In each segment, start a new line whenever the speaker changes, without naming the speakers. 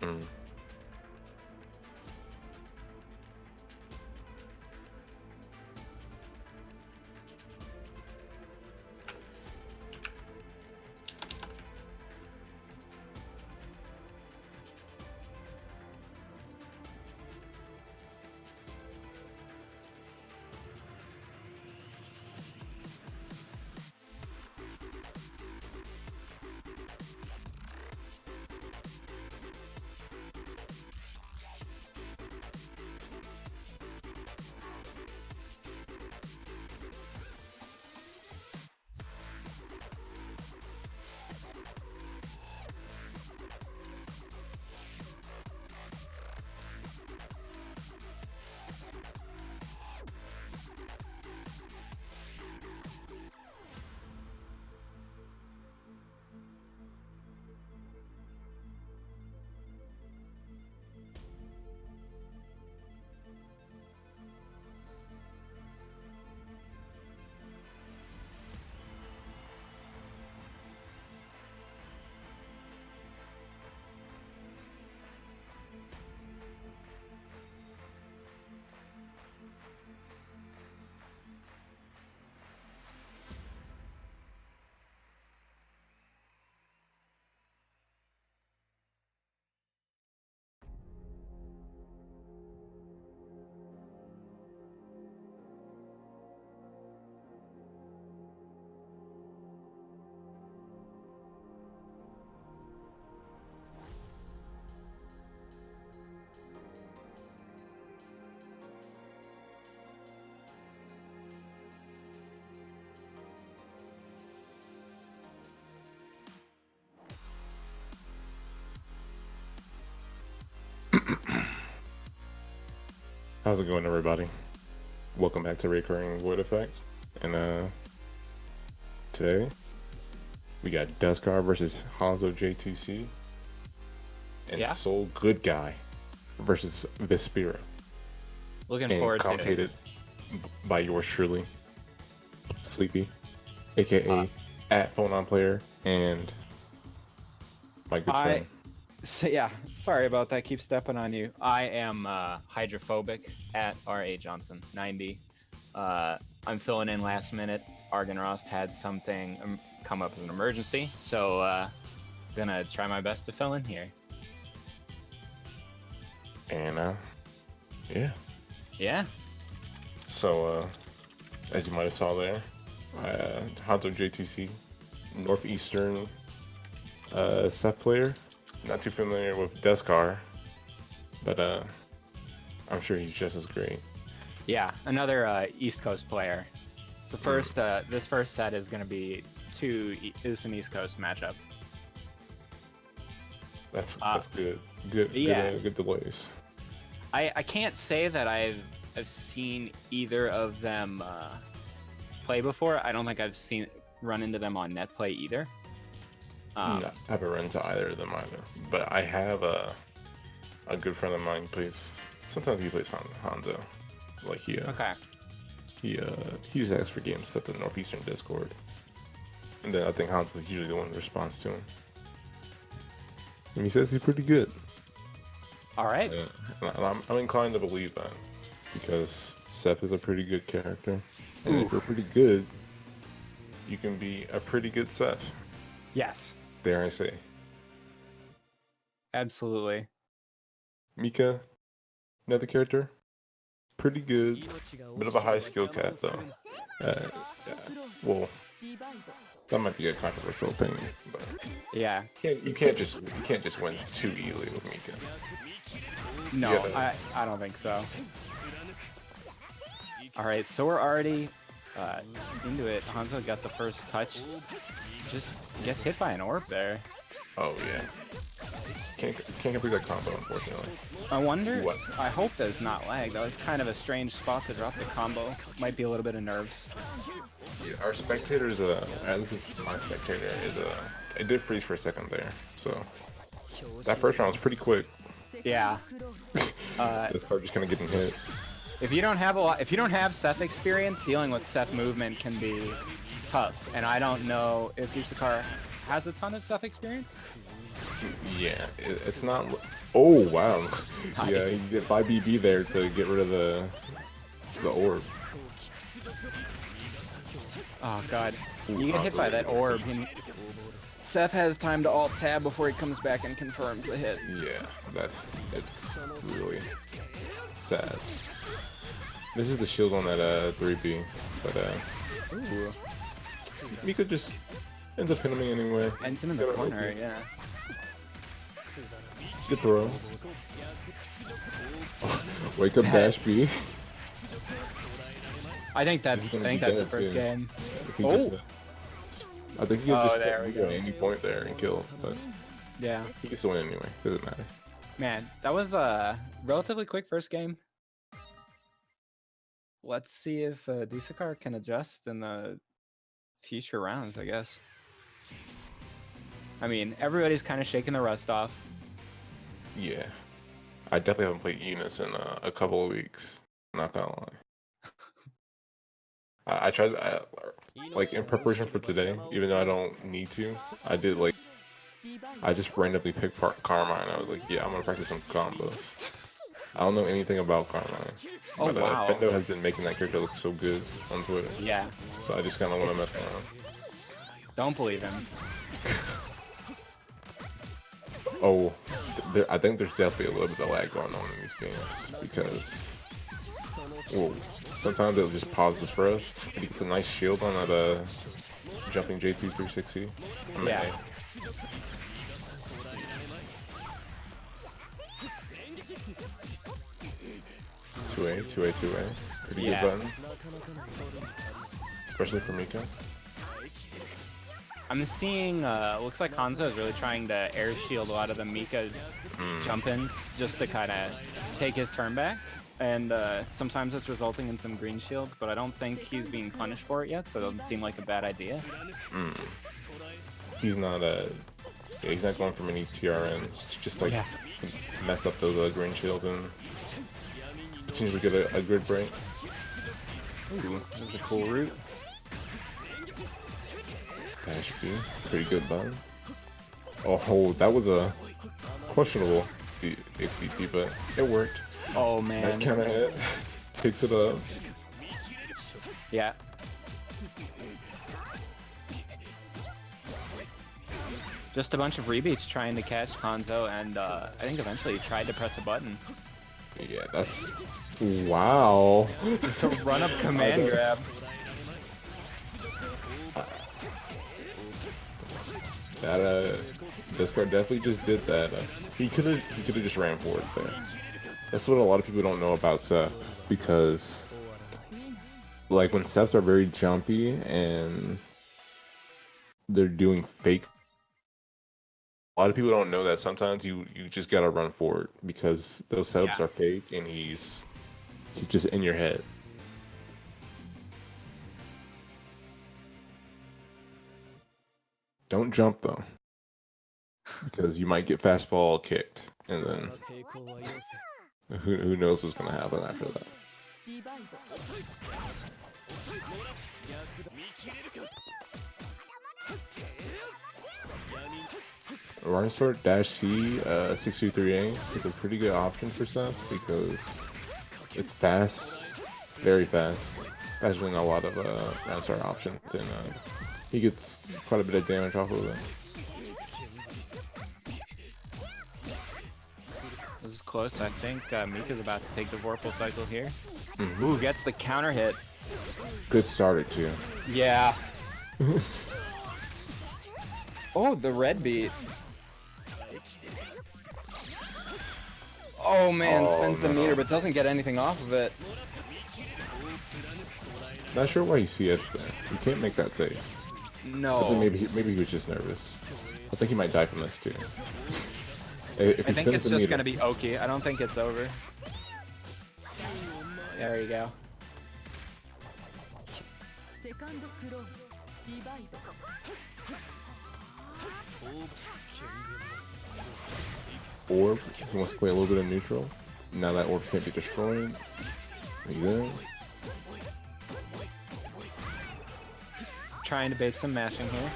Mm. How's it going, everybody? Welcome back to Recurring Void Effect. And today we got Dusekar versus Hanzo J2C and Soul Goodguy versus Vyspeiro.
Looking forward to it.
Commentated by yours truly, Sleepy, aka at Phone On Player, and my good friend.
So yeah, sorry about that. Keep stepping on you. I am hydrophobic at RA Johnson 90. I'm filling in last minute. Argon Rost had something come up as an emergency, so gonna try my best to fill in here.
And yeah. So as you might have saw there, Hanzo J2C, Northeastern Seth player. Not too familiar with Dusekar, but I'm sure he's just as great.
Yeah, another East Coast player. So first, this first set is going to be is an East Coast matchup.
That's good. Good delays.
I can't say that I've seen either of them play before. I don't think I've run into them on net play either.
I haven't run into either of them either, but I have a good friend of mine plays. Sometimes he plays on Hanzo, like he's asked for games at the Northeastern Discord, and then I think Hanzo's usually the one who responds to him, and he says he's pretty good.
All right,
I'm inclined to believe that because Seth is a pretty good character, and if you're pretty good, you can be a pretty good Seth.
Yes.
Dare I say.
Absolutely.
Mika, another character. Pretty good. Bit of a high skill cap though. Well, that might be a controversial opinion, but
yeah.
You can't just win too easily with Mika.
No, I don't think so. Alright, so we're already into it. Hanzo got the first touch. Just gets hit by an orb there.
Oh yeah. Can't complete that combo, unfortunately.
I wonder. I hope there's not lag. That was kind of a strange spot to drop the combo. Might be a little bit of nerves.
Yeah, our spectators, at least my spectator, it did freeze for a second there. So that first round was pretty quick.
Yeah.
This card just kind of getting hit.
If you don't have Seth experience, dealing with Seth movement can be tough. And I don't know if Dusekar has a ton of Seth experience.
Yeah, it's not. Oh wow. Yeah,
Nice.
he did 5 BB there to get rid of the orb.
Oh god.
Ooh,
You get hit by that
really
orb. Seth has time to alt tab before he comes back and confirms the hit.
Yeah, it's really sad. This is the shield on that 3B, but
Ooh.
Mika just ends up hitting me anyway.
Ends him in the corner, yeah.
Good throw. Wake up dash B.
I think that's the first game.
He
Oh.
just, I think he could just
there we go.
at any point there and kill, but
Yeah.
he can still win anyway. Doesn't matter.
Man, that was a relatively quick first game. Let's see if Dusekar can adjust in the future rounds, I guess. I mean, everybody's kind of shaking the rust off.
Yeah, I definitely haven't played Enos in a couple of weeks. Not gonna lie. I tried, like in preparation for today, even though I don't need to. I just randomly picked Carmine. I was like, yeah, I'm gonna practice some combos. I don't know anything about Carmine,
Oh,
but
wow.
Fendo has been making that character look so good on Twitter.
Yeah.
So I just kind of want to mess around.
Don't believe him.
Oh, I think there's definitely a little bit of lag going on in these games because, well, sometimes it'll just pause this for us. But he gets a nice shield on that jumping J2 360. I mean,
Yeah.
2A. Pretty
Yeah.
good button, especially for Mika.
I'm seeing, looks like Hanzo is really trying to air shield a lot of the Mika jump-ins just to kind of take his turn back. And sometimes it's resulting in some green shields, but I don't think he's being punished for it yet, so it doesn't seem like a bad idea.
He's not he's not going for many TRNs to just like mess up those green shields and potentially get a grid break.
Ooh, this is a cool route.
Dash B, pretty good button. Oh, that was a questionable XDP, but it worked.
Oh man.
Nice counter hit. Picks it up.
Yeah. Just a bunch of rebates trying to catch Hanzo, and I think eventually he tried to press a button.
Yeah, that's... Wow.
It's a run-up command grab.
That Dusekar definitely just did that. He could have just ran forward there. That's what a lot of people don't know about Seth, because like when Seths are very jumpy and they're doing fake, a lot of people don't know that sometimes you just gotta run forward because those setups are fake and he's just in your head. Don't jump though, because you might get fastball kicked, and then who knows what's gonna happen after that. Rhinosword dash C 623A is a pretty good option for Seth because it's fast, very fast. Faster than a lot of Rhinosword options, and he gets quite a bit of damage off of it.
This is close. I think Mika's about to take the Vorpal cycle here. Ooh, gets the counter hit.
Good starter too.
Yeah. Oh, the red beat. Oh man, spins the meter but doesn't get anything off of it.
Not sure why he CS there. You can't make that save.
No.
I think maybe he was just nervous. I think he might die from this too. If
I think it's just gonna be Oki. I don't think it's over. There you go.
Orb, he wants to play a little bit of neutral. Now that orb can't be destroyed. He's in.
Trying to bait some mashing here.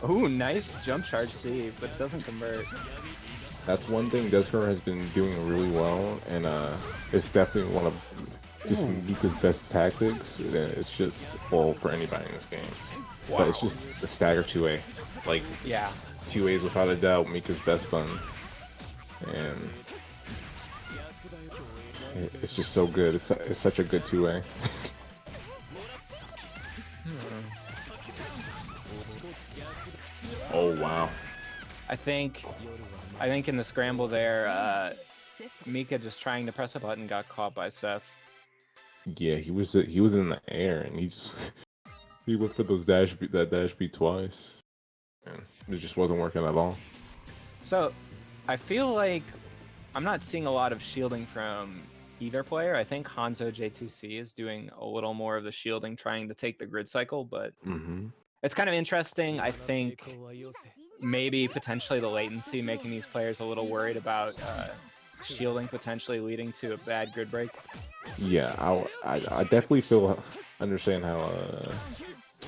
Ooh, nice jump charge C, but doesn't convert.
That's one thing Dusekar has been doing really well, and it's definitely one of just Mika's best tactics. It's just, well, for anybody in this game.
Wow.
But it's just a stagger 2A. Like,
Yeah.
2A is without a doubt Mika's best button. And it's just so good. It's such a good 2A. Oh, wow.
I think in the scramble there, Mika just trying to press a button got caught by Seth.
Yeah, he was in the air, and he went for those dash beat twice, and it just wasn't working at all.
So, I feel like I'm not seeing a lot of shielding from either player. I think Hanzo J2C is doing a little more of the shielding, trying to take the grid cycle, but it's kind of interesting. I think maybe potentially the latency making these players a little worried about shielding potentially leading to a bad grid break.
Yeah, I definitely understand how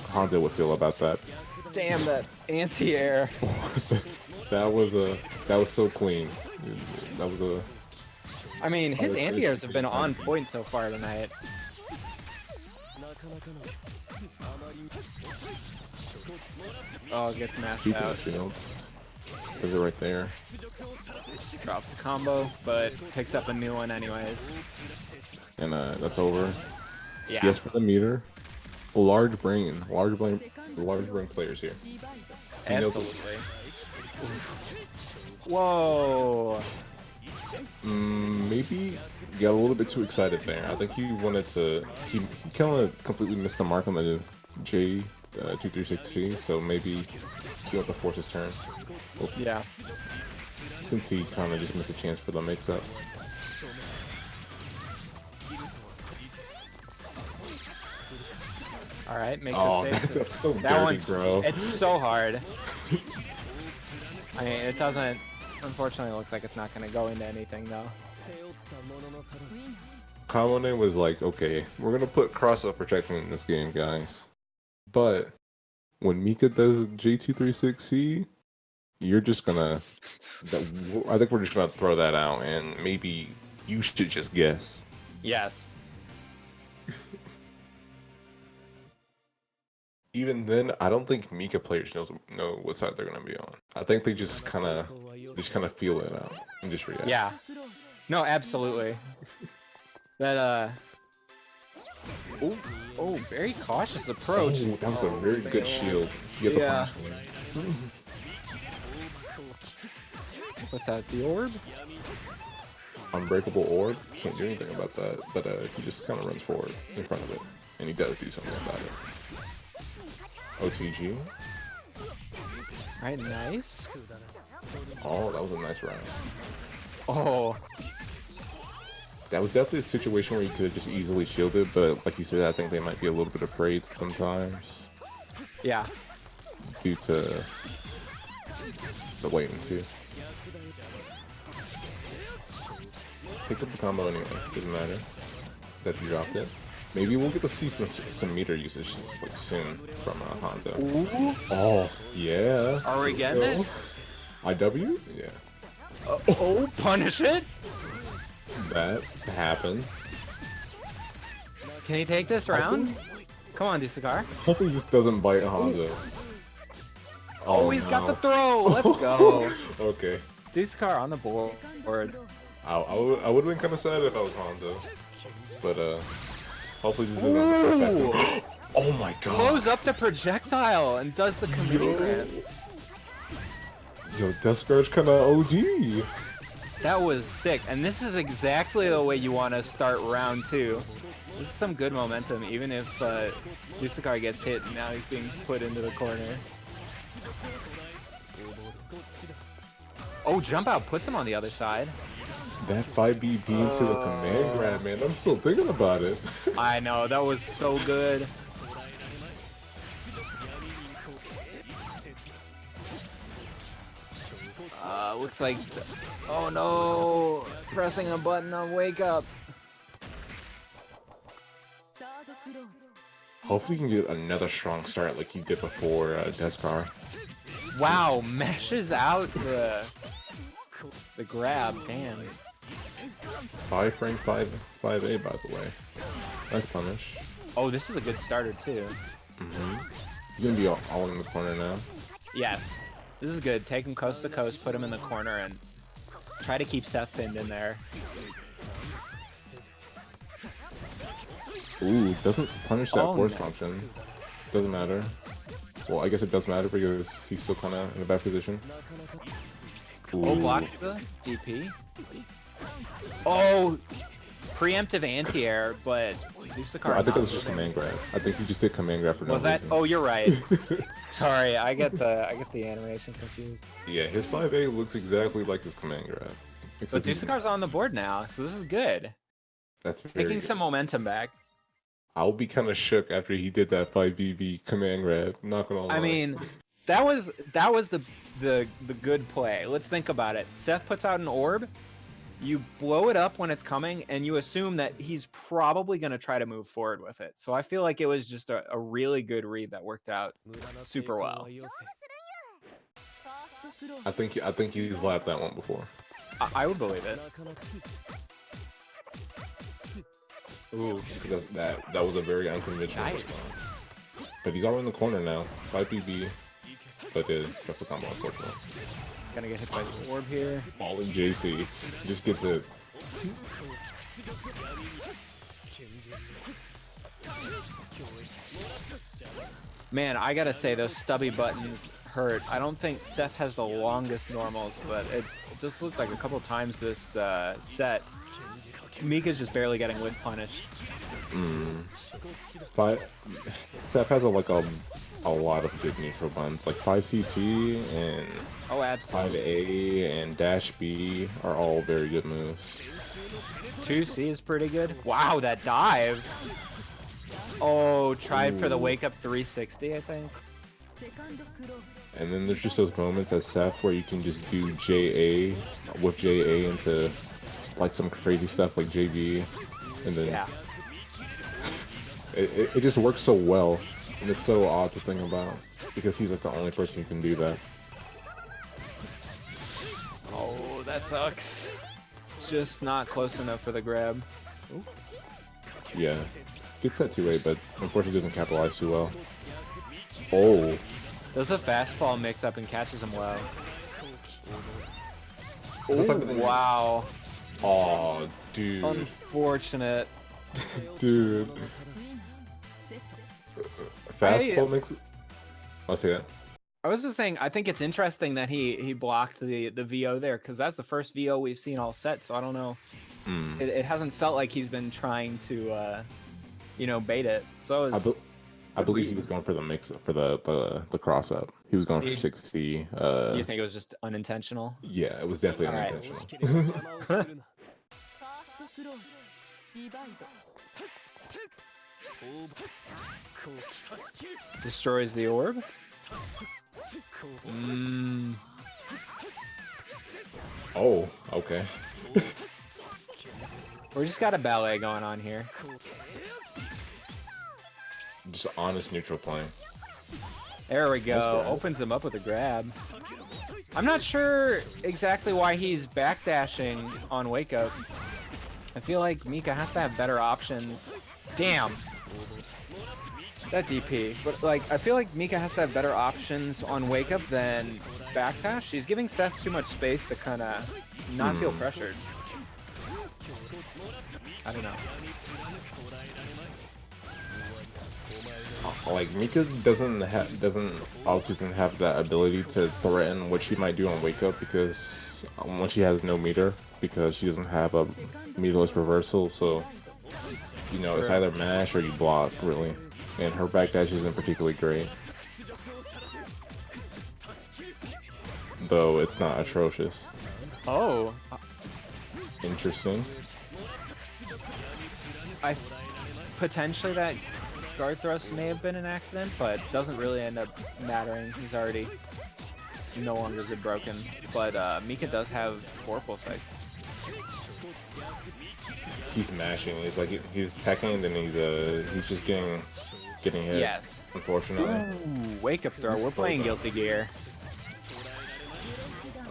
Hanzo would feel about that.
Damn, that anti-air.
that was so clean. That was a.
I mean, his anti-airs have been on point so far tonight. Oh, gets mashed out.
Shields. Does it right there.
Drops the combo, but picks up a new one anyways.
And that's over.
Yeah.
CS for the meter. Large brain players here.
Absolutely. Whoa.
Maybe got a little bit too excited there. I think he wanted to. He kind of completely missed the mark on the J236C. So maybe he wanted to force his turn. Oh.
Yeah.
Since he kind of just missed a chance for the mix-up.
All right, makes it safe.
That's so
that
dirty,
one's,
bro.
It's so hard. I mean, it doesn't. Unfortunately, it looks like it's not going to go into anything though.
Kamone was like, okay, we're gonna put cross-up protection in this game, guys. But when Mika does J236C, you're just gonna. I think we're just gonna throw that out, and maybe you should just guess.
Yes.
Even then, I don't think Mika players know what side they're gonna be on. I think they just kind of feel it out and just react.
Yeah. No, absolutely. That Oh, very cautious approach.
Oh, that was a very good shield.
Yeah. What's that? The orb?
Unbreakable orb. Can't do anything about that, but he just kind of runs forward in front of it, and he does do something about it. OTG.
Alright, nice.
Oh, that was a nice round.
Oh.
That was definitely a situation where you could have just easily shielded, but like you said, I think they might be a little bit afraid sometimes.
Yeah.
Due to the latency. Picked up the combo anyway, doesn't matter that you dropped it. Maybe we'll get to see some meter usage like soon from Hanzo.
Ooh.
Oh, yeah.
Are we getting it?
IW? Yeah.
Oh, punish it?
That happened.
Can he take this round? Come on, Dusekar.
Hopefully this doesn't bite Hanzo.
Oh, he's got the throw. Let's go.
Okay.
Dusekar on the board.
I would have been kind of sad if I was Hanzo. But, hopefully this isn't the first time. Oh my god.
Blows up the projectile and does the committing grab.
Yo, Dusekar's kind of OD.
That was sick. And this is exactly the way you want to start round 2. This is some good momentum, even if Dusekar gets hit and now he's being put into the corner. Oh, jump out puts him on the other side.
That 5BP into the command grab, man. I'm still thinking about it.
I know, that was so good. Looks like... Oh no! Pressing a button on wake up.
Hopefully he can get another strong start like he did before Dusekar.
Wow, meshes out the grab. Damn.
5 frame 5A by the way. Nice punish.
Oh, this is a good starter too.
He's gonna be all in the corner now.
Yes. This is good. Take him coast to coast, put him in the corner, and try to keep Seth pinned in there.
Ooh, doesn't punish that force
nice.
function. Doesn't matter. Well, I guess it does matter because he's still kind of in a bad position. Ooh.
Oh, blocks the DP. Oh, preemptive anti-air, but Dusekar.
I think it was just command grab. I think he just did command grab for no
Was that?
reason.
Oh, you're right. Sorry, I get the animation confused.
Yeah, his 5A looks exactly like his command grab.
But
Except he's-
Dusekar's on the board now, so this is good.
that's very
Taking
good.
some momentum back.
I'll be kind of shook after he did that 5BB command grab. I'm not gonna lie.
I mean, that was the good play. Let's think about it. Seth puts out an orb. You blow it up when it's coming, and you assume that he's probably going to try to move forward with it. So I feel like it was just a really good read that worked out super well.
I think he's lapped that one before.
I would believe it. Ooh,
Because that was a very unconventional
Nice.
response. But he's all in the corner now. 5BB. But the triple combo, unfortunately.
gonna get hit by the orb here.
Falling JC. He just gets it.
Man, I gotta say those stubby buttons hurt. I don't think Seth has the longest normals, but it just looked like a couple times this set, Mika's just barely getting whiff punished.
Seth has a lot of good neutral buttons. Like 5CC and
Oh, absolutely.
5A and Dash B are all very good moves.
2C is pretty good. Wow, that dive. Oh, tried for the wake up 360, I think.
And then there's just those moments as Seth where you can just do JA with JA into like some crazy stuff like JB, and then
Yeah.
it just works so well, and it's so odd to think about because he's like the only person who can do that.
Oh, that sucks. Just not close enough for the grab.
Yeah, gets that 2A, but unfortunately doesn't capitalize too well. Oh,
Does a fastball mix up and catches him low.
Is this like
Ooh,
the-
wow.
oh, dude,
Unfortunate.
dude. Fastball mix. I'll say that.
I was just saying, I think it's interesting that he blocked the VO there, because that's the first VO we've seen all set, so I don't know. It hasn't felt like he's been trying to, bait it. So it's,
I believe he was going for the mix for the cross up. He was going for 60.
you think it was just unintentional?
Yeah, it was definitely
All right.
unintentional.
Destroys the orb?
Oh, okay.
We just got a ballet going on here.
Just honest neutral playing.
There we
Nice
go.
grab.
Opens him up with a grab. I'm not sure exactly why he's backdashing on Wake Up. I feel like Mika has to have better options. Damn. That DP. But, I feel like Mika has to have better options on Wake Up than backdash. She's giving Seth too much space to kind of not feel pressured. I don't know.
Like Mika doesn't obviously have that ability to threaten what she might do on Wake Up because when she has no meter, because she doesn't have a meterless reversal, so it's either mash or you block really, and her backdash isn't particularly great, though it's not atrocious.
Oh.
Interesting.
Potentially that guard thrust may have been an accident, but doesn't really end up mattering. He's already no longer good broken. But Mika does have Vorpal Sight.
He's mashing. He's teching, and then he's just getting hit.
Yes.
Unfortunately.
Ooh, wake up throw. We're playing Guilty Gear.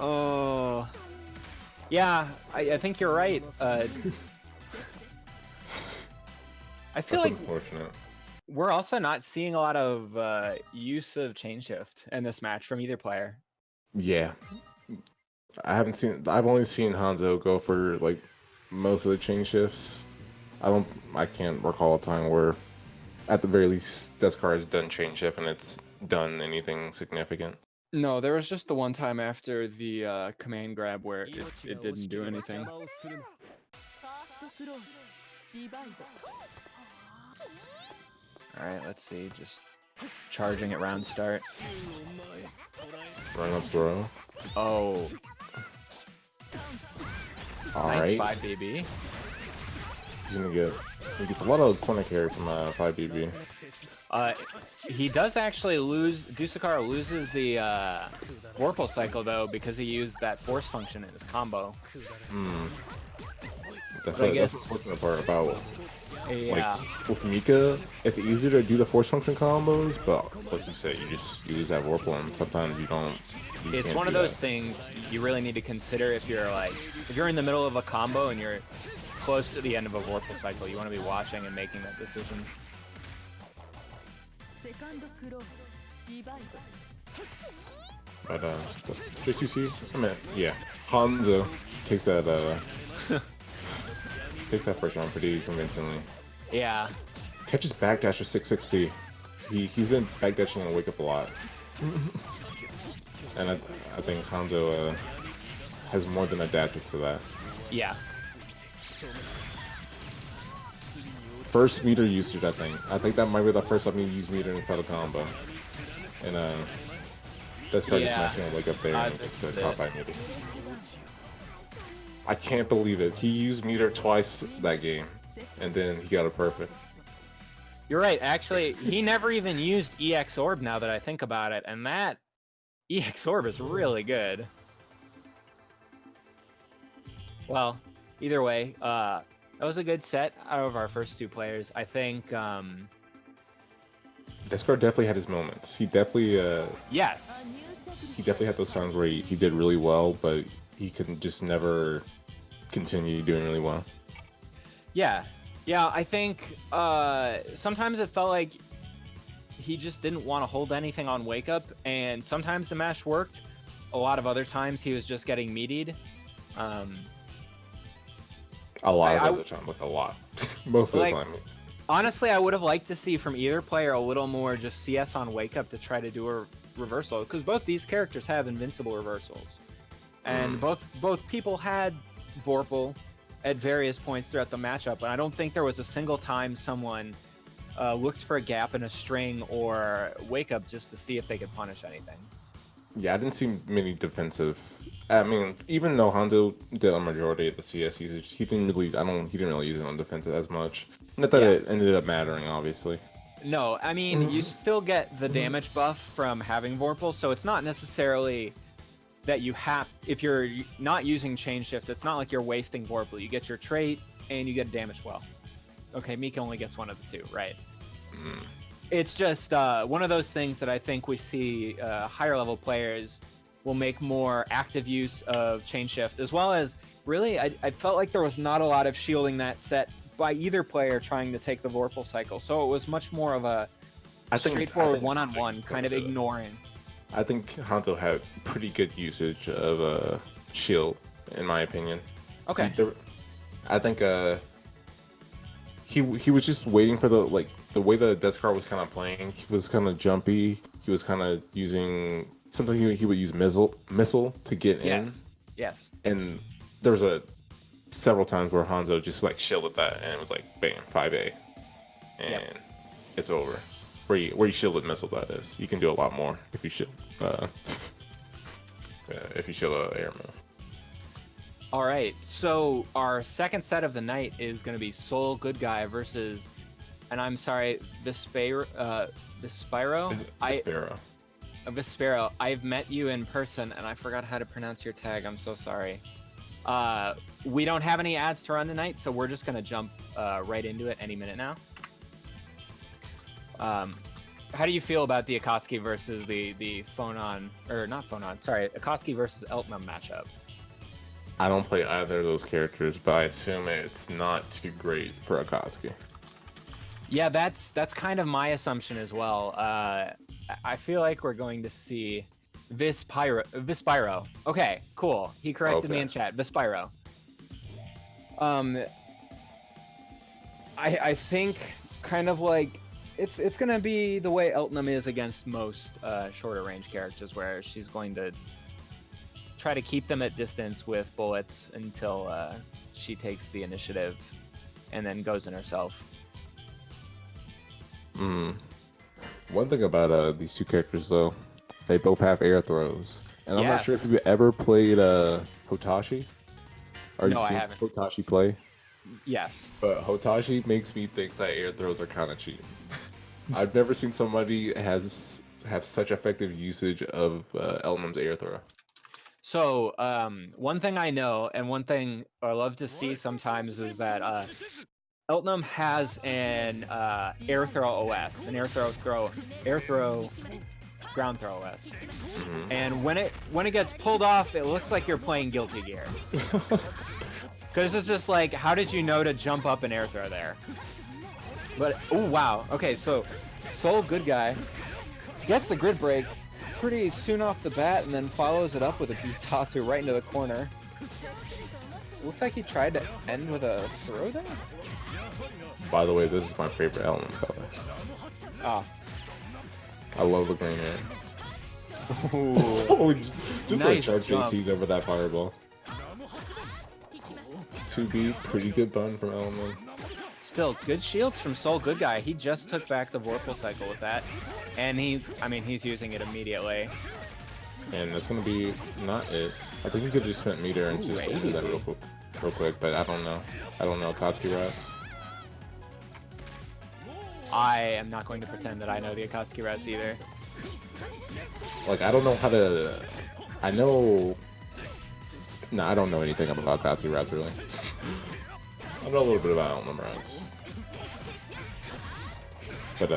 Oh, yeah, I think you're right. I feel
That's
like
unfortunate.
we're also not seeing a lot of use of chain shift in this match from either player.
Yeah, I've only seen Hanzo go for like most of the chain shifts. I can't recall a time where, at the very least, Duskar has done chain shift and it's done anything significant.
No, there was just the one time after the command grab where it didn't do anything. All right, let's see. Just charging at round start.
Run up throw.
Oh,
All
nice
right.
5BB.
He gets a lot of corner carry from 5BB.
He does actually lose. Dusekar loses the Vorpal cycle though because he used that force function in his combo.
That's
I
the
guess-
unfortunate part about
Yeah.
like with Mika. It's easier to do the force function combos, but like you said, you just use that Vorpal, and sometimes you don't.
It's
can't
one of
do
those
that.
things you really need to consider if you're in the middle of a combo and you're close to the end of a Vorpal cycle. You want to be watching and making that decision.
But J2C, I mean, yeah, Hanzo takes that takes that first round pretty convincingly.
Yeah.
Catches backdash with 660. He's been backdashing on Wake Up a lot, and I think Hanzo has more than adapted to that.
Yeah.
First meter usage, I think that might be the first time you use meter inside a combo, and that's probably just
Yeah.
matching a Wake Up there and
This
gets
is
a top 5 meter. I can't believe it. He used meter twice that game, and then he got a perfect.
You're right. Actually, he never even used EX Orb now that I think about it, and that EX Orb is really good. Well, either way, that was a good set out of our first two players. I think,
Dusekar definitely had his moments.
yes.
He definitely had those times where he did really well, but he couldn't just never continue doing really well.
Yeah. Yeah, I think sometimes it felt like he just didn't want to hold anything on Wake Up, and sometimes the mash worked. A lot of other times he was just getting meatied.
A lot of the time, like a lot. Most of the time.
Honestly, I would have liked to see from either player a little more just CS on Wake Up to try to do a reversal, because both these characters have invincible reversals. And both people had Vorpal at various points throughout the matchup, and I don't think there was a single time someone looked for a gap in a string or Wake Up just to see if they could punish anything.
Yeah, I didn't see many defensive. I mean, even though Hanzo did a majority of the CS usage, he didn't really use it on defensive as much. Not that it ended up mattering, obviously.
No, I mean, you still get the damage buff from having Vorpal, so it's not necessarily that you have, if you're not using chain shift, it's not like you're wasting Vorpal. You get your trait and you get damage well. Okay, Mika only gets one of the two, right? It's just one of those things that I think we see higher level players will make more active use of chain shift, as well as really, I felt like there was not a lot of shielding that set by either player trying to take the Vorpal cycle. So it was much more of a straightforward one-on-one, kind of ignoring.
I think Hanzo had pretty good usage of shield, in my opinion.
Okay.
I think he was just waiting for the way the Dusekar was kind of playing. He was kind of jumpy. He was kind of using something he would use missile to get in.
Yes.
And there was several times where Hanzo just like shielded that and it was like bam 5A, and it's over. Where you shielded missile, that is. You can do a lot more if you shield an air move.
All right, so our second set of the night is going to be Soul Goodguy versus, and I'm sorry, Vyspeiro. Vyspeiro. I've met you in person, and I forgot how to pronounce your tag. I'm so sorry. We don't have any ads to run tonight, so we're just going to jump right into it any minute now. How do you feel about the Akatsuki versus the Phonon, or not Phonon? Sorry, Akatsuki versus Eltnum matchup.
I don't play either of those characters, but I assume it's not too great for Akatsuki.
Yeah, that's kind of my assumption as well. I feel like we're going to see Vyspeiro. Okay, cool. He corrected me in chat. Vyspeiro. I think kind of like it's gonna be the way Eltnum is against most shorter range characters, where she's going to try to keep them at distance with bullets until she takes the initiative and then goes in herself.
One thing about these two characters, though, they both have air throws, and I'm not sure if
Yes.
you've ever played Hotashi. Or
No,
you've
I
seen
haven't.
Hotashi play.
Yes.
But Hotashi makes me think that air throws are kind of cheap. I've never seen somebody have such effective usage of Eltnum's air throw.
So one thing I know, and one thing I love to see sometimes, is that Eltnum has an air throw OS, an air throw ground throw OS, and when it gets pulled off, it looks like you're playing Guilty Gear. Because it's just like, how did you know to jump up an air throw there? But oh wow, okay, so Goodguy gets the grid break pretty soon off the bat, and then follows it up with a Bitatsu right into the corner. Looks like he tried to end with a throw there.
By the way, this is my favorite Eltnum color.
Oh.
I love the green hair.
Ooh.
Just
Nice
like
jump.
JC's over that fireball. 2B, pretty good bun from Eltnum.
Still, good shields from Goodguy. He just took back the Vorpal cycle with that. And he's using it immediately.
And that's going to be not it. I think he could have just spent meter and just do that real quick, but I don't know. I don't know Akatsuki rats.
I am not going to pretend that I know the Akatsuki rats either.
Like, I don't know how to... I know... No, I don't know anything about Akatsuki rats, really. I know a little bit about Eltnum rats. But,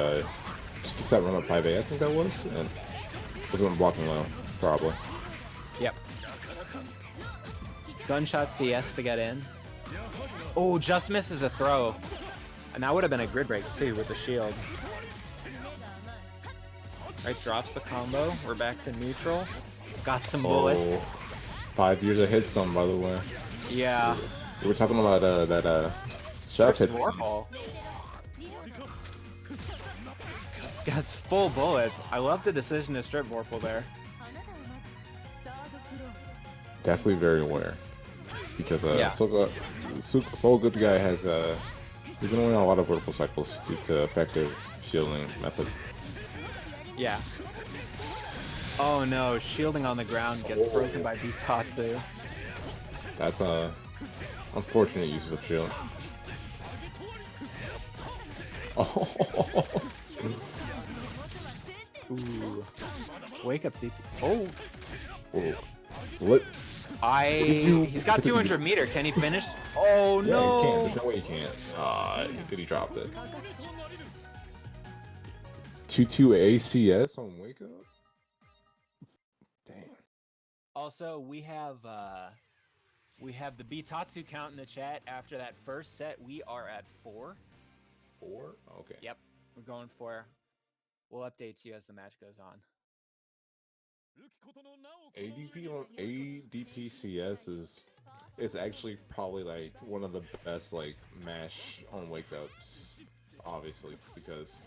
just keep that run up 5A, I think that was. And was when blocking low, probably.
Yep. Gunshot CS to get in. Oh, just misses a throw. And that would have been a grid break too with the shield. Right, drops the combo. We're back to neutral. Got some bullets.
5 years of hitstone, by the way.
Yeah.
We were talking about that Seth hits.
Got full bullets. I love the decision to strip Vorpal there.
Definitely very aware. Because
Yeah.
Soul Goodguy has he's been winning a lot of vertical cycles due to effective shielding methods.
Yeah. Oh no, shielding on the ground gets broken by Bitatsu.
That's unfortunate uses of shield. Oh.
Ooh. Wake up deep. Oh.
Whoa. What?
He's got 200 meter. Can he finish? Oh
Yeah,
no.
he can't. There's no way he can't. He dropped it. 2-2 ACS on Wake Up? Dang.
Also, we have the Bitatsu count in the chat. After that first set, we are at 4.
4? Okay.
Yep, we're going 4. We'll update you as the match goes on.
ADP on ADPCS it's actually probably like one of the best like mash on wake ups, obviously, because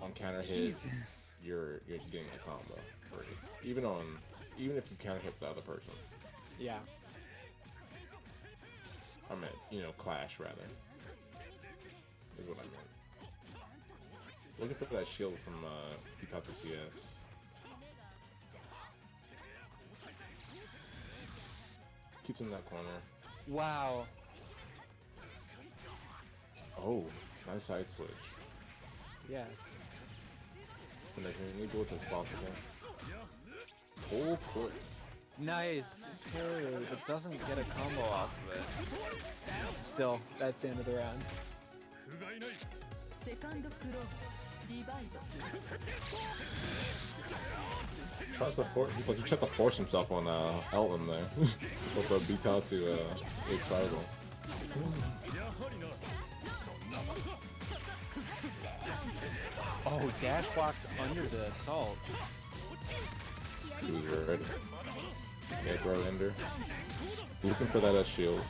on counter hit you're getting a combo free. Even if you counter hit the other person.
Yeah.
I meant, clash rather. Is what I meant. Looking for that shield from Bitatsu CS. Keeps in that corner.
Wow.
Oh, nice side switch.
Yeah.
Spin as many bullets as possible. Oh, quick.
Nice parry, but doesn't get a combo off of it. Still, that's the end of the round.
Tries to force. He's like he tried to force himself on Eltnum there with the Bitatsu X Fireball.
Oh, dash blocks under the assault.
He was ready. Yeah, throw Ender. Looking for that shield.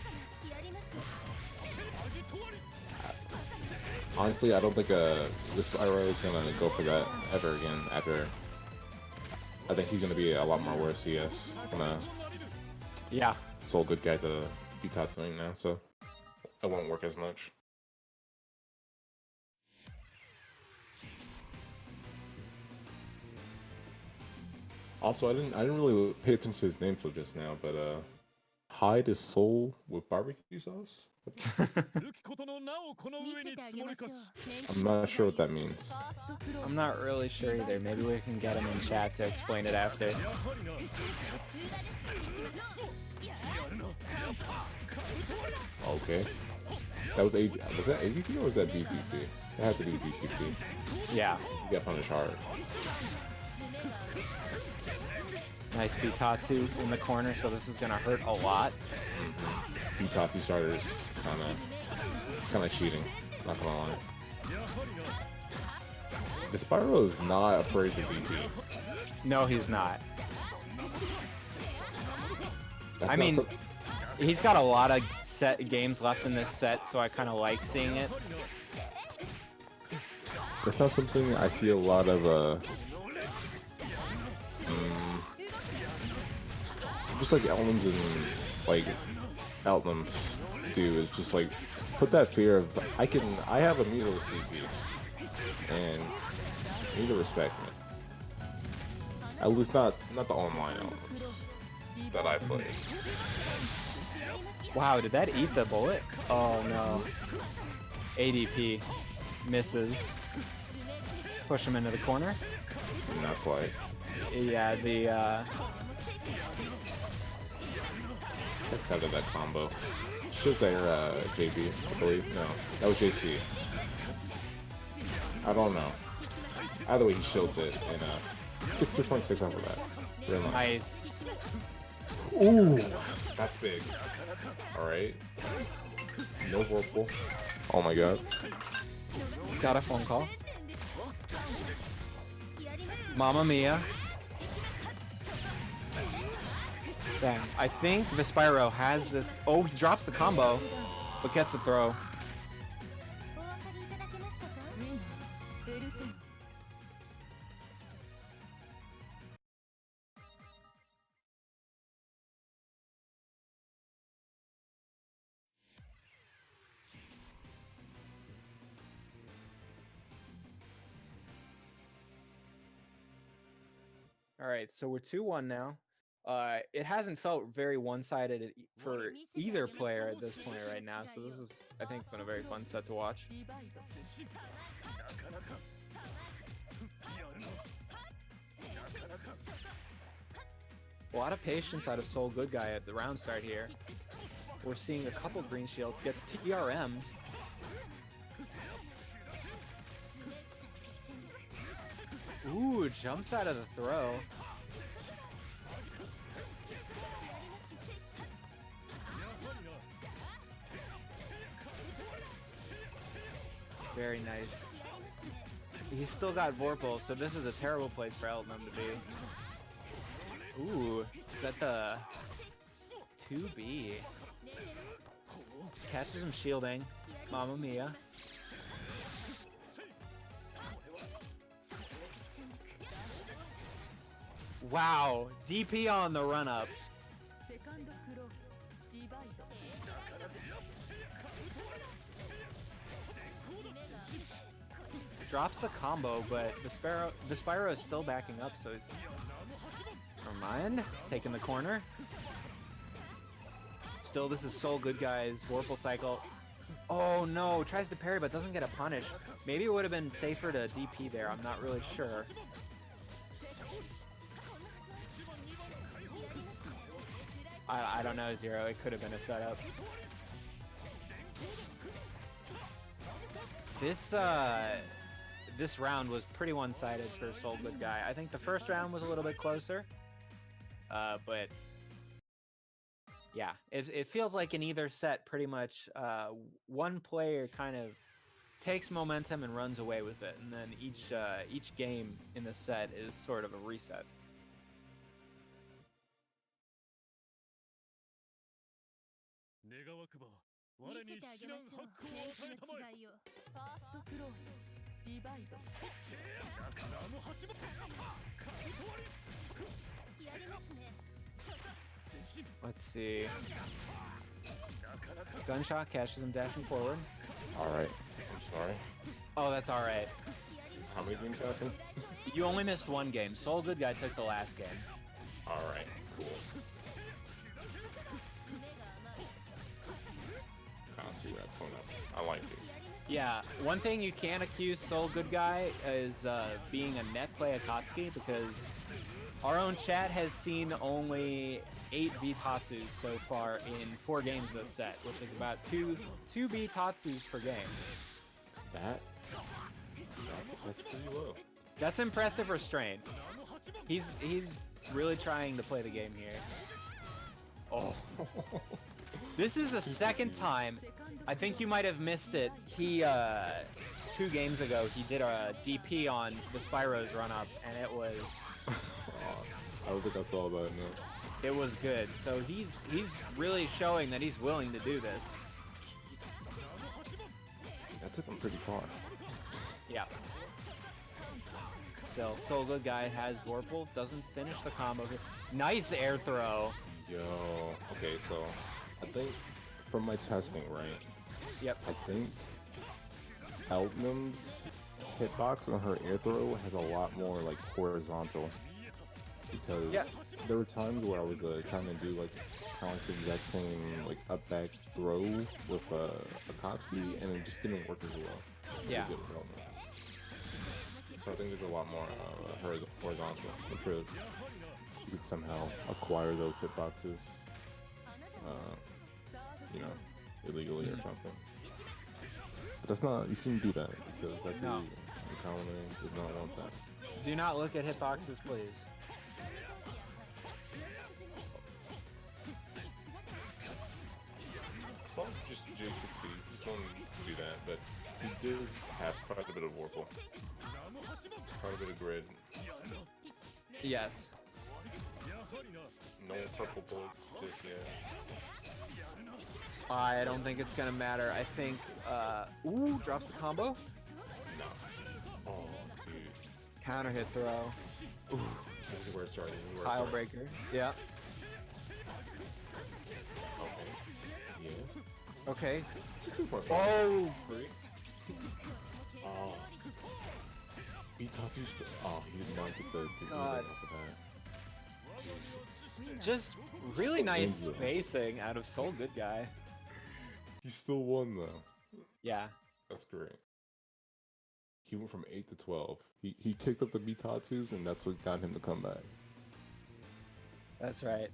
Honestly, I don't think Vyspeiro is gonna go for that ever again after. I think he's gonna be a lot more worse. Yes, gonna
Yeah.
Soul Goodguy to Bitatsuing now, so it won't work as much. Also, I didn't really pay attention to his name till just now, but hide his soul with barbecue sauce. I'm not sure what that means.
I'm not really sure either. Maybe we can get him in chat to explain it after.
Okay. That was was that AVP or was that BPP? It had to be BPP.
Yeah.
You got punished hard.
Nice Bitatsu in the corner, so this is gonna hurt a lot.
Bitatsu starters kind of cheating. Not gonna lie. Vyspeiro is not afraid to DP.
No, he's not. I mean, he's got a lot of games left in this set, so I kind of like seeing it.
That's not something I see a lot of. Just like Eltnums and like Eltnums do is just like put that fear of I have a meterless DP and you need to respect me. At least not the online Eltnums that I play.
Wow, did that eat the bullet? Oh no. ADP misses. Push him into the corner.
Not quite.
Yeah, the
That's out of that combo. Should say JB, I believe. No, that was JC. I don't know. Either way, he shields it and 2.6 off of that. Real nice. Ooh, that's big. All right. No whirlpool. Oh my god.
got a phone call. Mamma mia. Dang, I think Vyspeiro has this. Oh, he drops the combo, but gets the throw. All right, so we're 2-1 now. It hasn't felt very one-sided for either player at this point right now, so this is, I think, been a very fun set to watch. A lot of patience out of Soul Goodguy at the round start here. We're seeing a couple green shields, gets TRM'd. Ooh, jumps out of the throw. Very nice. He's still got Vorpal, so this is a terrible place for Eltnum to be. Ooh, is that the 2B? Catches him shielding. Mamma mia. Wow, DP on the run up. Drops the combo, but Vyspeiro is still backing up, so he's... Never mind. Taking the corner. Still, this is Soul Goodguy's Vorpal cycle. Oh no, tries to parry but doesn't get a punish. Maybe it would have been safer to DP there, I'm not really sure. I don't know, Zero. It could have been a setup. this round was pretty one-sided for Soul Goodguy. I think the first round was a little bit closer, but yeah, it feels like in either set, pretty much one player kind of takes momentum and runs away with it, and then each game in the set is sort of a reset. Let's see. Gunshot catches him dashing forward.
Alright. I'm sorry.
Oh, that's alright.
How many games happened?
You only missed one game. Soul Goodguy took the last game.
Alright, cool. I see where that's going up. I like these.
Yeah, one thing you can accuse Soul Goodguy is being a net play Akatsuki, because our own chat has seen only 8 Bitatsus so far in 4 games this set, which is about two Bitatsus per game.
That's pretty low.
That's impressive restraint. He's really trying to play the game here. Oh. This is the second time. I think you might have missed it. He 2 games ago he did a DP on Vyspero's run up, and it was
I don't think I saw that, no.
It was good. So he's really showing that he's willing to do this.
That took him pretty far.
Yeah. Still, Soul Goodguy has Vorpal, doesn't finish the combo here. Nice air throw.
Yo, okay, so I think from my testing, right?
Yep.
I think Eltnum's hitbox on her air throw has a lot more like horizontal, because there were times where I was trying to do like kind of like the exact same like up back throw with Akatsuki, and it just didn't work as well.
Yeah.
So I think there's a lot more horizontal. I'm sure you could somehow acquire those hitboxes, you know, illegally or something. But that's not, you shouldn't do that, because that's
no.
illegal. The colony does not want that.
Do not look at hitboxes, please.
It's not just J6C, just want to do that, but he does have quite a bit of Vorpal. Quite a bit of grid.
Yes.
No purple bullets just yet.
I don't think it's gonna matter. I think, ooh, drops the combo.
No. Oh, dude.
Counter hit throw.
Ooh. This is where it started.
Tile breaker. Yeah.
Okay. Yeah.
Okay.
Oh! Oh. Oh, he did not get the
God.
off of that.
Just really
So
nice
dangerous.
spacing out of Soul Goodguy.
He still won though.
Yeah.
That's great. He went from 8 to 12. He kicked up the Bitatsus, and that's what got him to come back.
That's right.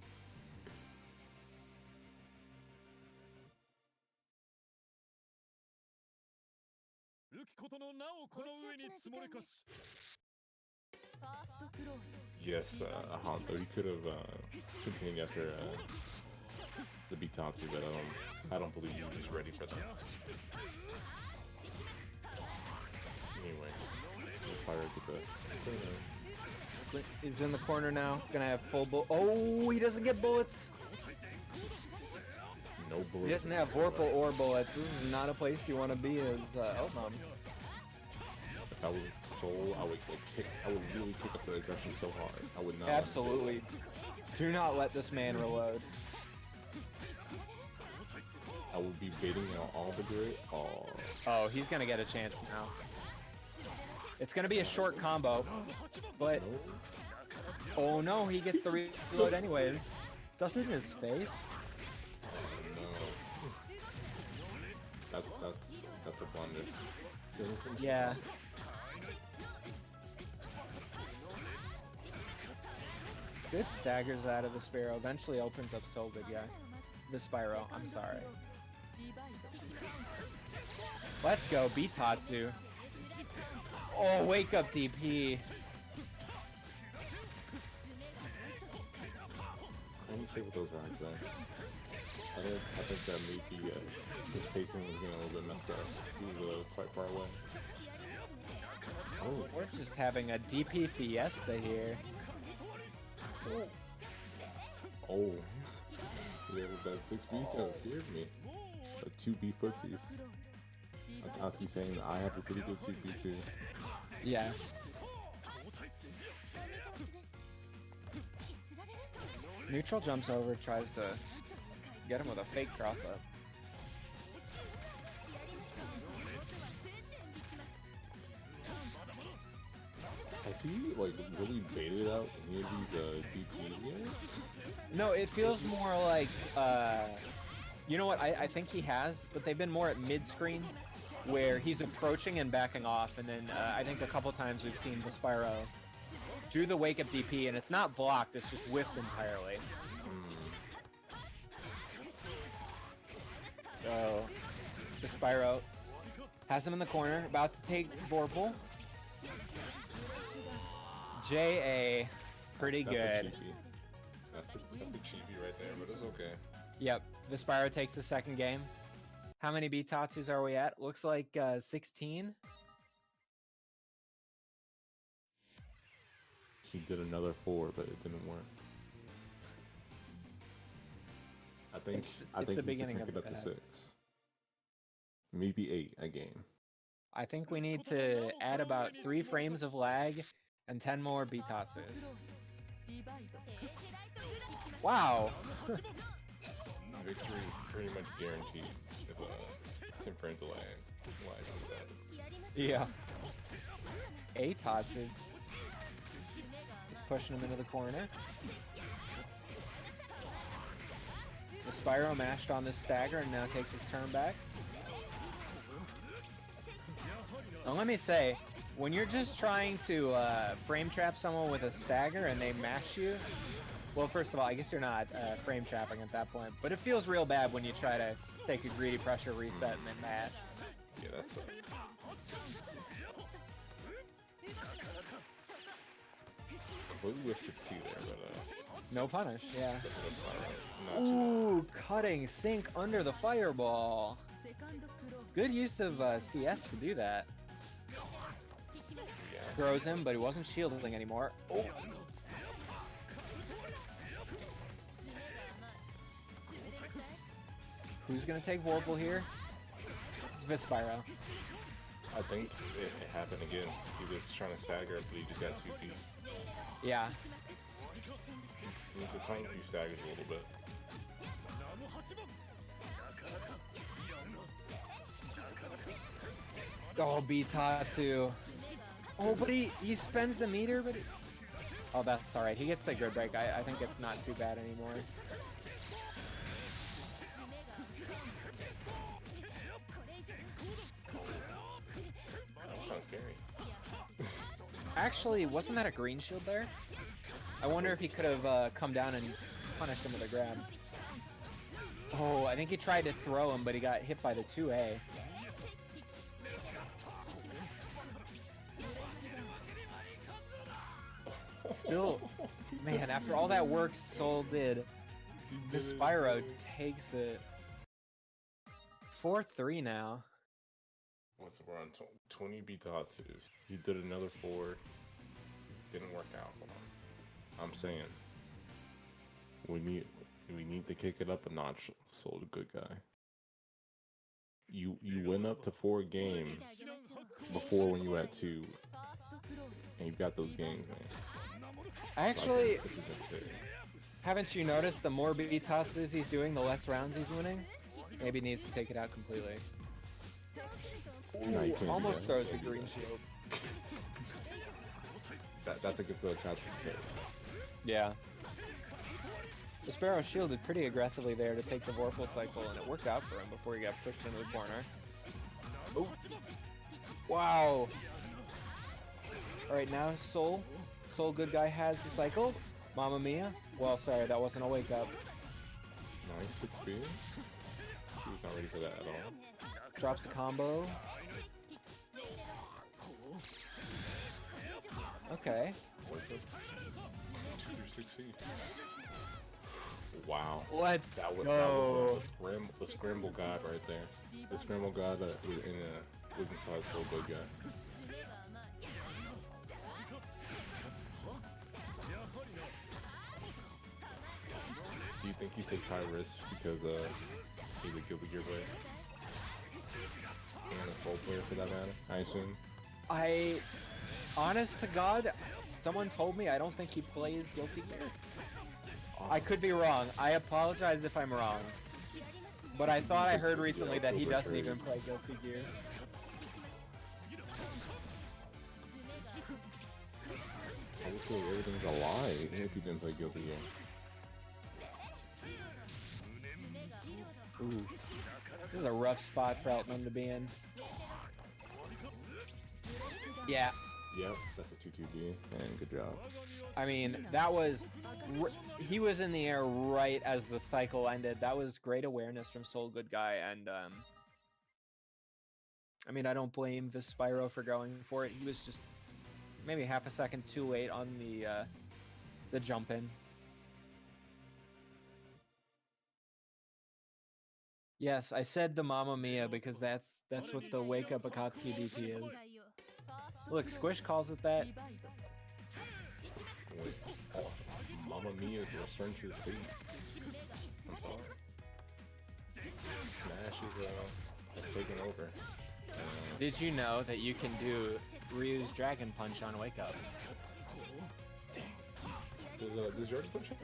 Yes, Hanzo, he could have continued after the Bitatsu, but I don't believe he was ready for that. Anyway, Vyspeiro gets a...
He's in the corner now. Gonna have full bullet. Oh, he doesn't get bullets.
No bullets.
He doesn't have Vorpal or bullets. This is not a place you want to be as Eltnum.
If I was Soul, I would really kick up the aggression so hard. I would not.
Absolutely. Do not let this man reload.
I would be baiting out all the grid.
Oh, he's gonna get a chance now. It's gonna be a short combo, but oh no, he gets the reload anyways. Doesn't his face?
No. That's a blunder.
Yeah. Good staggers out of Vyspeiro. Eventually opens up Soul Goodguy. Vyspeiro, I'm sorry. Let's go, Bitatsu. Oh, wake up DP.
Let me see what those rocks are. I think that maybe his pacing was getting a little bit messed up. He was quite far away. Oh,
We're just having a DP fiesta here.
oh. Yeah, that 6B kind of scared me. A 2B footsies. Akatsuki saying that I have a pretty good 2B too.
Yeah. Neutral jumps over, tries to get him with a fake cross up.
Has he like really baited out any of these DPs yet?
No, it feels more like, you know what, I think he has, but they've been more at mid-screen, where he's approaching and backing off, and then I think a couple times we've seen Vyspeiro do the wake-up DP, and it's not blocked, it's just whiffed entirely. So, Vyspeiro has him in the corner, about to take Vorpal. JA, pretty good.
That's a cheapie right there, but it's okay.
Yep, Vyspeiro takes the second game. How many Bitatsus are we at? Looks like 16.
He did another 4, but it didn't work. I think
It's
I
the
think he's
beginning
to
of
pick it up
the
to
path.
6. Maybe 8 a game.
I think we need to add about 3 frames of lag and 10 more Bitatsus. Wow!
Victory is pretty much guaranteed if 10 frames of lag on that.
Yeah. A Tatsu. He's pushing him into the corner. The Spyro mashed on this stagger and now takes his turn back. Now let me say, when you're just trying to frame trap someone with a stagger and they mash you, well, first of all, I guess you're not frame trapping at that point, but it feels real bad when you try to take a greedy pressure reset and then mash.
Yeah, that's completely with 6C there, but
No punish, yeah.
not
Ooh, cutting sync under the fireball. Good use of CS to do that.
yeah.
Throws him, but he wasn't shielding anymore. Oh. Who's gonna take Vorpal here? It's Vyspeiro.
I think it happened again. He was trying to stagger, but he just got 2 feet.
Yeah.
He needs to tighten few staggers a little bit.
Oh, Bitatsu. Oh, but he spends the meter, but oh, that's alright. He gets the grid break. I think it's not too bad anymore.
That's kind of scary.
Actually, wasn't that a green shield there? I wonder if he could have come down and punished him with a grab. Oh, I think he tried to throw him, but he got hit by the 2A. Still, man, after all that work Soul did, Vyspeiro takes it. 4-3 now.
What's we're on 20 Bitatsus. He did another 4. Didn't work out for him. I'm saying we need to kick it up a notch, Soul the good guy. You went up to 4 games before when you had 2. And you've got those games, man.
Actually,
So
haven't you noticed the more Bitatsus he's doing, the less rounds he's winning? Maybe he needs to take it out completely.
No, you can't do
Almost
that.
throws
You
the
can't do
green
that.
shield.
That's a good for the Akatsuki.
Yeah. The Sparrow shielded pretty aggressively there to take the Vorpal cycle, and it worked out for him before he got pushed into the corner. Oh. Wow. Alright, now Soul good guy has the cycle. Mamma mia. Well, sorry, that wasn't a wake up.
Nice 6B. He was not ready for that at all.
Drops the combo. Okay.
Wake up. 360. Wow.
Let's
That was
go.
the scramble god right there. The scramble god that was inside so good guy. Do you think he takes high risks because he's a Guilty Gear player? And a Soul player for that matter, I assume.
Honest to God, someone told me I don't think he plays Guilty Gear. I could be wrong. I apologize if I'm wrong. But I thought I heard recently that he doesn't even play Guilty Gear.
I would say everything's a lie if he didn't play Guilty Gear.
Ooh. This is a rough spot for Eltnum to be in. Yeah.
Yep, that's a 2-2B, and good job.
I mean, that was... He was in the air right as the cycle ended. That was great awareness from Soul Goodguy, and I mean, I don't blame Vyspeiro for going for it. He was just maybe half a second too late on the jump in. Yes, I said the Mamma Mia because that's what the Wake Up Akatsuki DP is. Look, Squish calls it that.
Wait, oh, Mamma Mia return to the stage. I'm sorry. Smash is taking over.
Did you know that you can do Ryu's Dragon Punch on Wake Up?
Does Dragon Punch have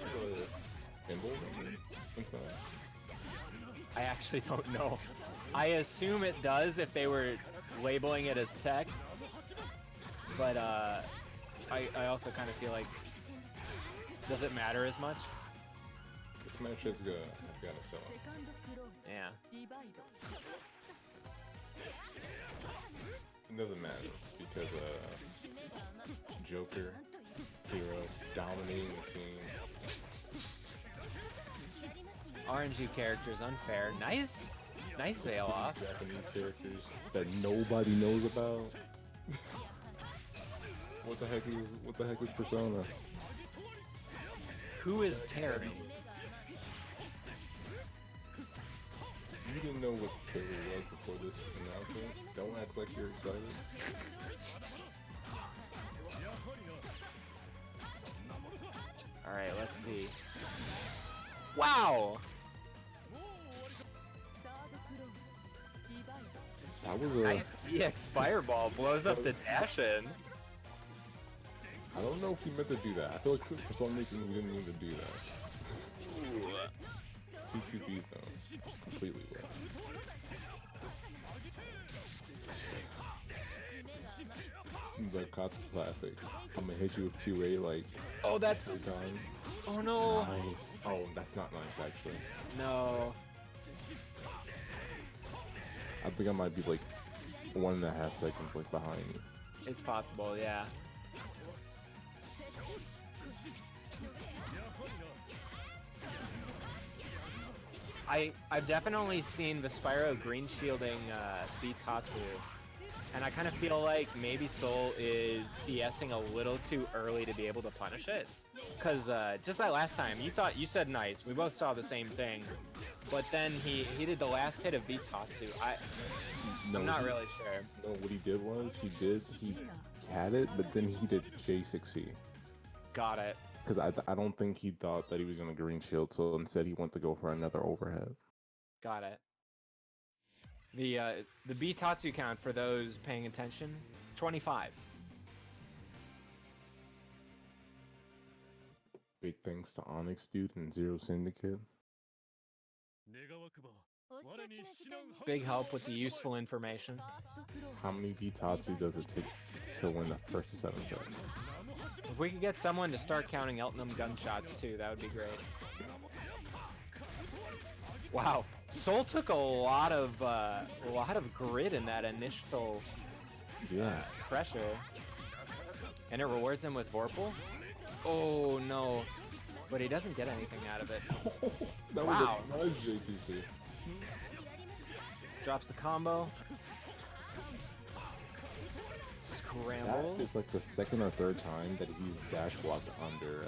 a pinball?
I actually don't know. I assume it does if they were labeling it as tech. But I also kind of feel like, does it matter as much?
This match is good, I've got to say.
Yeah.
It doesn't matter because Joker, hero, dominating the scene.
RNG characters unfair. Nice veil off.
Japanese characters that nobody knows about. What the heck is Persona?
Who is Terry?
You didn't know what Terry was before this announcement? Don't act like you're excited.
Alright, let's see. Wow!
That was a...
Nice EX Fireball blows up the dash-in.
I don't know if he meant to do that. I feel like for some reason he didn't mean to do that.
Ooh.
2-2B though. Completely well. The Akatsuki classic. I'm gonna hit you with 2A like...
Oh, that's...
3 times.
Oh no!
Nice. Oh, that's not nice actually.
No.
I think I might be like 1.5 seconds like behind you.
It's possible, yeah. I've definitely seen Vyspeiro green shielding Bitatsu, and I kind of feel like maybe Soul is CSing a little too early to be able to punish it. Cause just like last time, you said nice. We both saw the same thing, but then he did the last hit of Bitatsu. I'm not really sure.
No, what he did was he had it, but then he did J6C.
Got it.
Because I don't think he thought that he was gonna green shield, so instead he went to go for another overhead.
Got it. The Bitatsu count for those paying attention, 25.
Big thanks to Onyx Dude and Zero Syndicate.
Big help with the useful information.
How many Bitatsu does it take to win the first 7 sets?
If we could get someone to start counting Eltnum gunshots too, that would be great. Wow, Soul took a lot of grid in that initial pressure, and it rewards him with Vorpal. Oh no, but he doesn't get anything out of it.
That
wow.
was a nice J2C.
Drops the combo. Scrambles.
That is like the second or third time that he's dash blocked under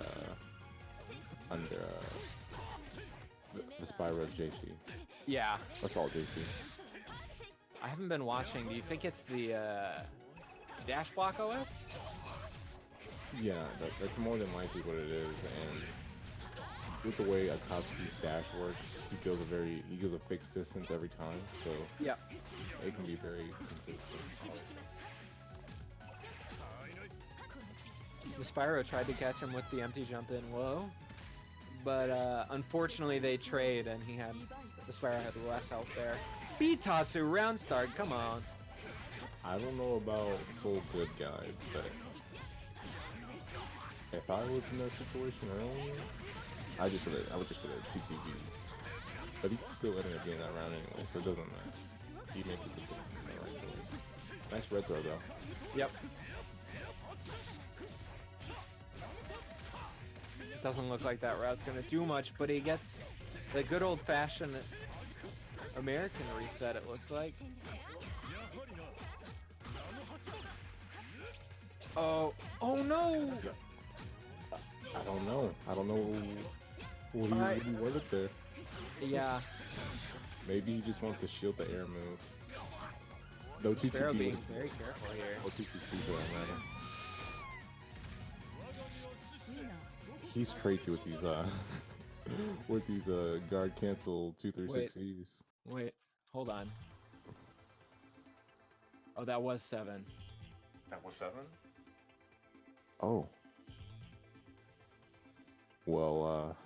the Spyro JC.
Yeah.
That's all JC.
I haven't been watching. Do you think it's the Dash Block OS?
Yeah, that's more than likely what it is, and with the way Akatsuki's dash works, he goes a fixed distance every time, so
Yeah.
it can be very consistent.
Vyspeiro tried to catch him with the empty jump in low, but unfortunately they trade, and Vyspeiro had less health there. Bitatsu round start, come on.
I don't know about Soul Goodguy, but if I was in that situation earlier, I would just put a 2TV. But he still ended up getting that round anyway, so it doesn't matter. He makes it the right choice. Nice red throw though.
Yep. Doesn't look like that route's gonna do much, but he gets the good old-fashioned American reset, it looks like. Oh no!
I don't know. What he wanted there.
Yeah.
Maybe he just wants to shield the air move. No
Sparrow
TTP.
being very careful here.
No TTP for that matter. He's crazy with these guard cancel 236Es.
Wait, hold on. Oh, that was 7.
That was 7? Oh. Well,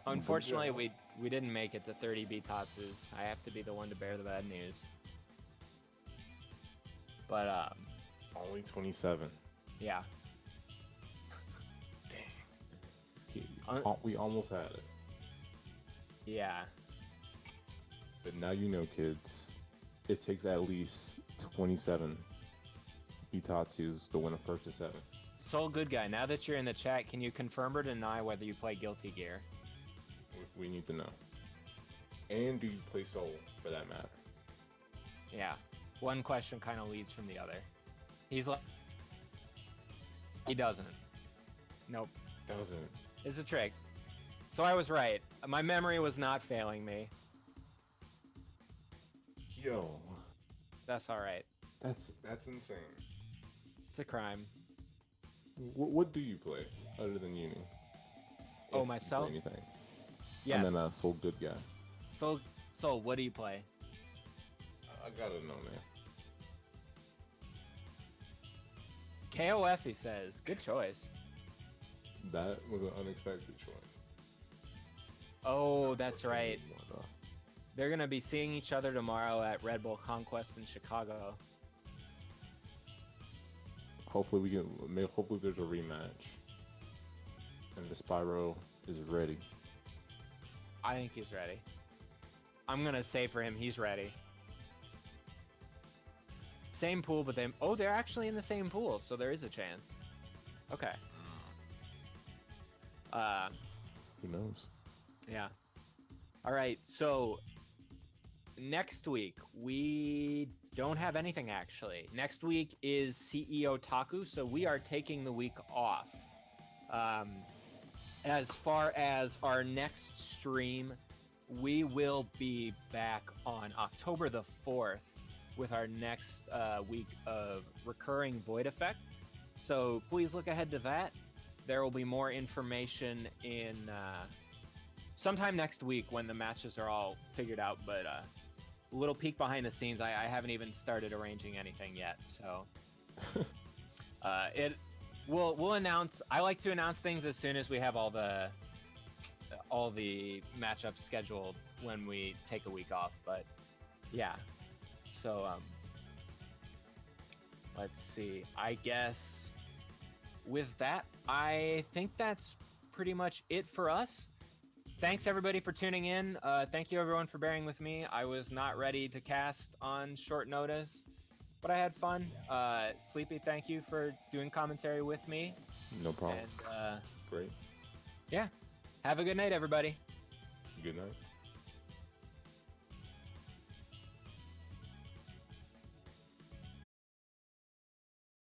unfortunately, we didn't make it to 30 Bitatsus. I have to be the one to bear the bad news. But
only 27.
Yeah.
Dang. We almost had it.
Yeah.
But now you know, kids. It takes at least 27 Bitatsus to win a first to 7.
Soul Goodguy, now that you're in the chat, can you confirm or deny whether you play Guilty Gear?
We need to know. And do you play Soul, for that matter?
Yeah. One question kind of leads from the other. He's like... He doesn't. Nope.
Doesn't.
It's a trick. So I was right. My memory was not failing me.
Yo.
That's alright.
That's insane.
It's a crime.
What do you play other than Uni?
Oh, myself?
Anything?
Yes.
And then Soul Goodguy.
Soul, what do you play?
I gotta know, man.
KOF, he says. Good choice.
That was an unexpected choice.
Oh, that's right. They're going to be seeing each other tomorrow at Red Bull Conquest in Chicago.
Hopefully hopefully there's a rematch. And the Spyro is ready.
I think he's ready. I'm going to say for him, he's ready. Same pool, but they're actually in the same pool, so there is a chance. Okay.
Who knows?
Yeah. All right, so next week, we don't have anything, actually. Next week is CEO Taku, so we are taking the week off. As far as our next stream, we will be back on October the 4th with our next week of recurring Void Effect. So please look ahead to that. There will be more information in sometime next week when the matches are all figured out, but a little peek behind the scenes, I haven't even started arranging anything yet, so we'll announce. I like to announce things as soon as we have all the matchups scheduled when we take a week off, but yeah. So let's see. I guess with that, I think that's pretty much it for us. Thanks everybody for tuning in. Thank you everyone for bearing with me. I was not ready to cast on short notice, but I had fun. Sleepy, thank you for doing commentary with me.
No problem.
And
great.
Yeah. Have a good night, everybody.
Good night.